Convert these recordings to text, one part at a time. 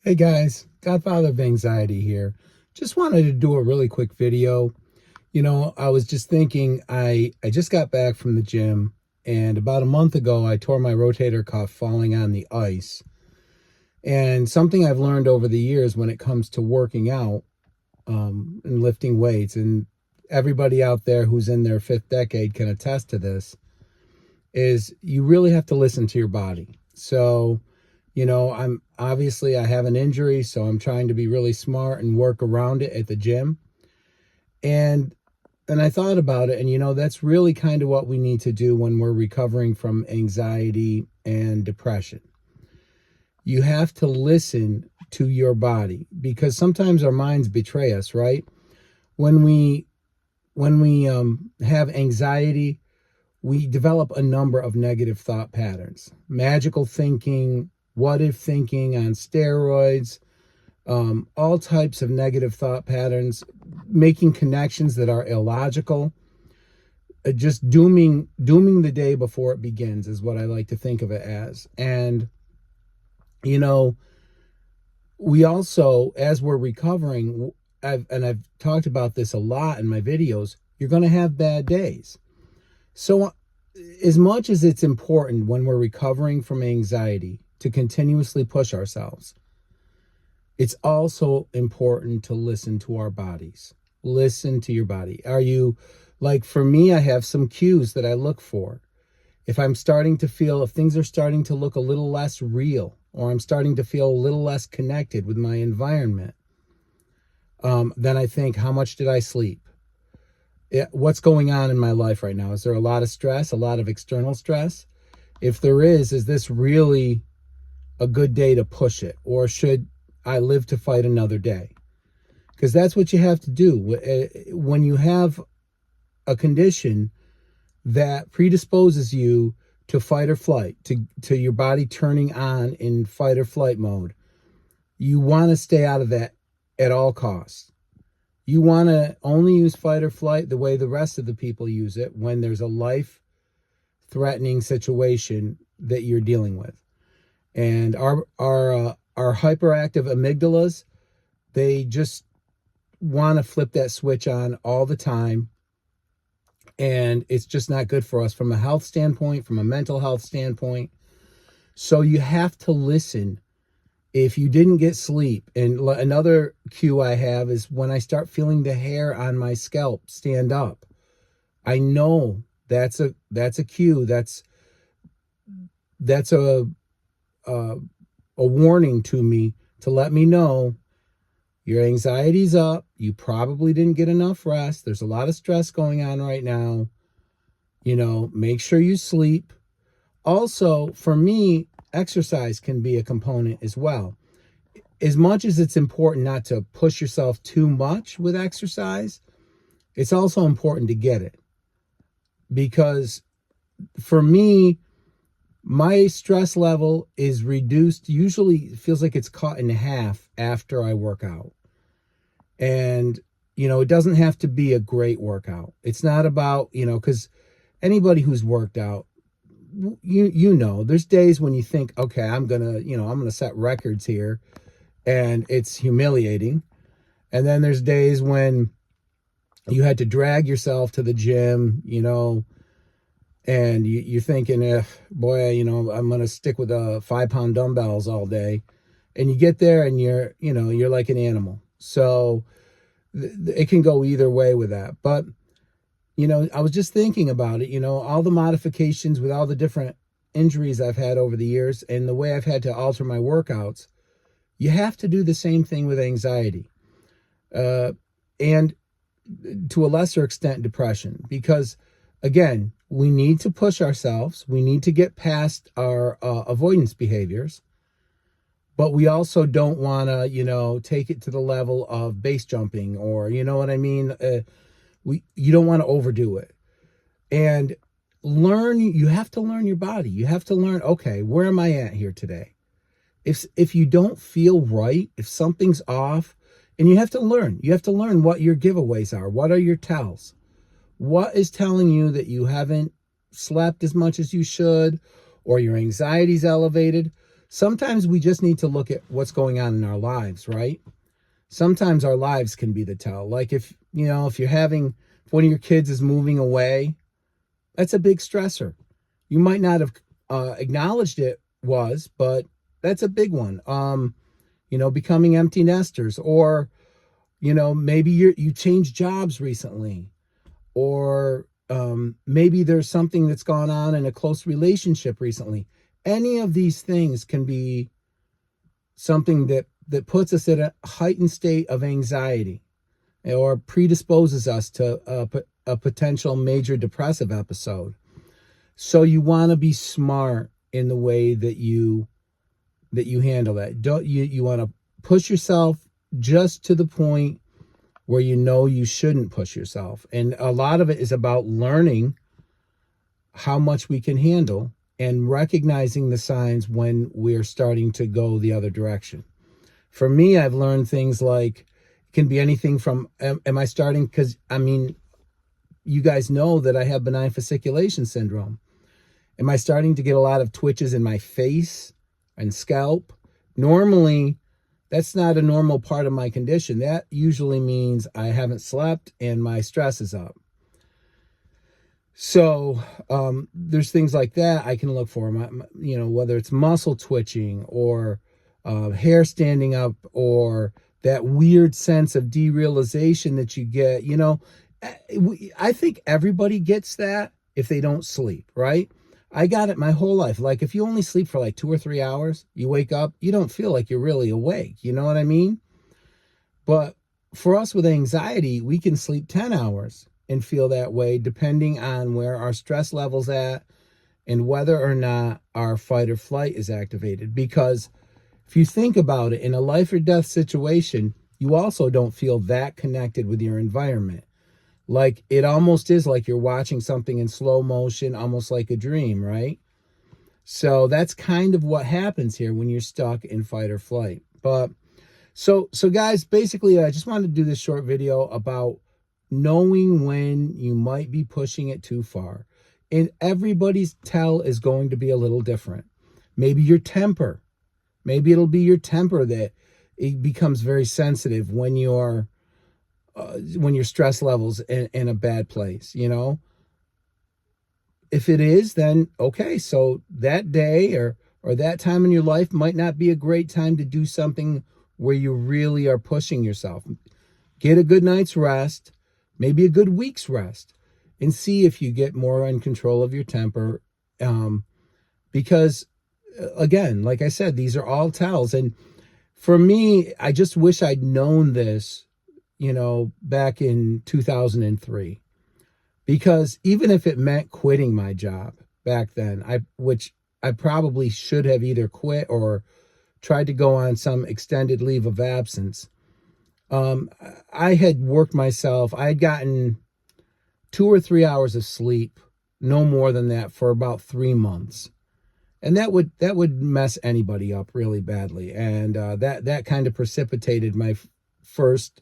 Hey guys, Godfather of Anxiety here. Just wanted to do a really quick video. I was just thinking, I just got back from the gym, and about a month ago I tore my rotator cuff falling on the ice. And something I've learned over the years when it comes to working out and lifting weights, and everybody out there who's in their fifth decade can attest to this, is you really have to listen to your body. So I have an injury, so I'm trying to be really smart and work around it at the gym. And I thought about it, and that's really kind of what we need to do when we're recovering from anxiety and depression. You have to listen to your body, because sometimes our minds betray us, right? When we have anxiety, we develop a number of negative thought patterns, magical thinking, what if thinking on steroids, all types of negative thought patterns, making connections that are illogical, just dooming the day before it begins is what I like to think of it as. And you know, we also, as we're recovering, I've talked about this a lot in my videos, you're going to have bad days. So as much as it's important when we're recovering from anxiety to continuously push ourselves, it's also important to listen to our bodies. Listen to your body. Like for me, I have some cues that I look for. If things are starting to look a little less real, or I'm starting to feel a little less connected with my environment, then I think, how much did I sleep? What's going on in my life right now? Is there a lot of stress, a lot of external stress? If there is this really a good day to push it? Or should I live to fight another day? Because that's what you have to do. When you have a condition that predisposes you to fight or flight, to your body turning on in fight or flight mode, you want to stay out of that at all costs. You want to only use fight or flight the way the rest of the people use it when there's a life-threatening situation that you're dealing with. And our hyperactive amygdalas, they just want to flip that switch on all the time. And it's just not good for us from a health standpoint, from a mental health standpoint. So you have to listen. If you didn't get sleep, and another cue I have is when I start feeling the hair on my scalp stand up, I know that's a cue. That's a warning to me to let me know your anxiety's up. You probably didn't get enough rest. There's a lot of stress going on right now. Make sure you sleep. Also, for me, exercise can be a component as well. As much as it's important not to push yourself too much with exercise, it's also important to get it. Because for me, my stress level is reduced. Usually it feels like it's cut in half after I work out. And, it doesn't have to be a great workout. It's not about, because anybody who's worked out, there's days when you think, okay, I'm gonna set records here, and it's humiliating. And then there's days when you had to drag yourself to the gym, and you're thinking, boy, I'm gonna stick with 5-pound dumbbells all day. And you get there and you're like an animal. So it can go either way with that. But I was just thinking about it, all the modifications with all the different injuries I've had over the years and the way I've had to alter my workouts. You have to do the same thing with anxiety, and to a lesser extent, depression, because again, we need to push ourselves. We need to get past our avoidance behaviors, but we also don't want to, take it to the level of base jumping, or, you know what I mean? You don't want to overdo it. And you have to learn your body. You have to learn, okay, where am I at here today? If you don't feel right, if something's off, and you have to learn what your giveaways are. What are your tells? What is telling you that you haven't slept as much as you should, or your anxiety's elevated? sometimes we just need to look at what's going on in our lives, right? Sometimes our lives can be the tell. Like if if one of your kids is moving away, that's a big stressor. You might not have acknowledged it was, but that's a big one. Becoming empty nesters, or maybe you changed jobs recently, or maybe there's something that's gone on in a close relationship recently. Any of these things can be something that puts us at a heightened state of anxiety or predisposes us to a potential major depressive episode. So you want to be smart in the way that you handle that. You want to push yourself just to the point where you shouldn't push yourself. And a lot of it is about learning how much we can handle and recognizing the signs when we're starting to go the other direction. For me, I've learned things like, it can be anything from, am I starting, because you guys know that I have benign fasciculation syndrome. Am I starting to get a lot of twitches in my face and scalp? Normally, that's not a normal part of my condition. That usually means I haven't slept and my stress is up. So there's things like that I can look for, whether it's muscle twitching or hair standing up, or that weird sense of derealization that you get. I think everybody gets that if they don't sleep, right? I got it my whole life. Like if you only sleep for like 2 or 3 hours, you wake up, you don't feel like you're really awake. You know what I mean? But for us with anxiety, we can sleep 10 hours and feel that way, depending on where our stress level's at and whether or not our fight or flight is activated. Because if you think about it, in a life or death situation, you also don't feel that connected with your environment. Like it almost is like you're watching something in slow motion, almost like a dream, right? So that's kind of what happens here when you're stuck in fight or flight. But so guys, basically, I just wanted to do this short video about knowing when you might be pushing it too far. And everybody's tell is going to be a little different. Maybe your temper. Maybe it'll be your temper that it becomes very sensitive when your stress levels in a bad place, If it is, then okay, so that day or that time in your life might not be a great time to do something where you really are pushing yourself. Get a good night's rest, maybe a good week's rest, and see if you get more in control of your temper. Because again, like I said, these are all tells. And for me, I just wish I'd known this, back in 2003. Because even if it meant quitting my job back then, which I probably should have either quit or tried to go on some extended leave of absence. I had worked myself. I had gotten 2 or 3 hours of sleep, no more than that, for about 3 months. And that would mess anybody up really badly. And that kind of precipitated my first,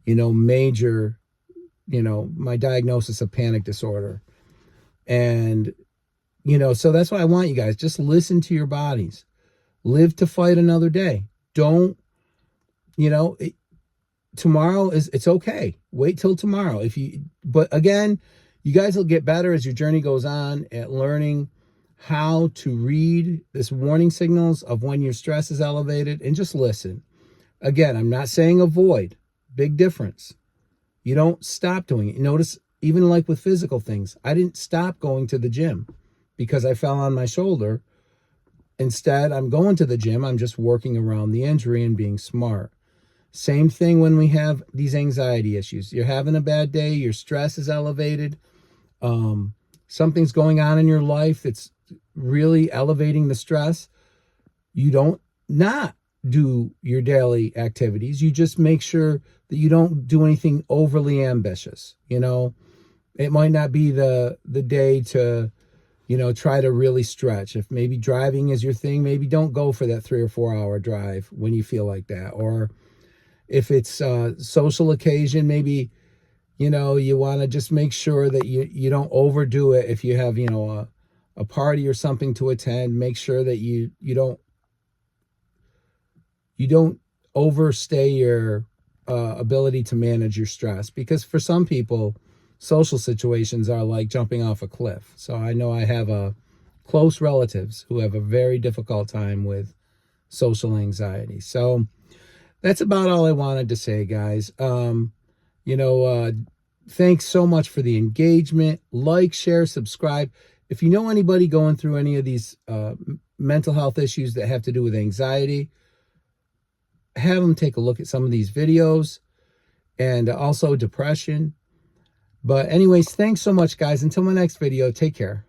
major, my diagnosis of panic disorder. And, so that's why I want you guys, just listen to your bodies. Live to fight another day. Don't, tomorrow it's okay. Wait till tomorrow. But again, you guys will get better as your journey goes on at learning how to read this warning signals of when your stress is elevated, and just listen. Again, I'm not saying avoid. Big difference. You don't stop doing it. Notice, even like with physical things, I didn't stop going to the gym because I fell on my shoulder. Instead, I'm going to the gym. I'm just working around the injury and being smart. Same thing when we have these anxiety issues. You're having a bad day. Your stress is elevated. Something's going on in your life that's really elevating the stress. You don't not do your daily activities. You just make sure that you don't do anything overly ambitious. It might not be the day to, try to really stretch. If maybe driving is your thing, maybe don't go for that 3 or 4 hour drive when you feel like that. Or if it's a social occasion, maybe, you want to just make sure that you don't overdo it. If you have, a party or something to attend, make sure that you don't you don't overstay your ability to manage your stress, because for some people, social situations are like jumping off a cliff. So I know I have close relatives who have a very difficult time with social anxiety. So that's about all I wanted to say, guys. Thanks so much for the engagement. Like, share, subscribe. If you know anybody going through any of these mental health issues that have to do with anxiety, have them take a look at some of these videos, and also depression. But anyways, thanks so much, guys. Until my next video, take care.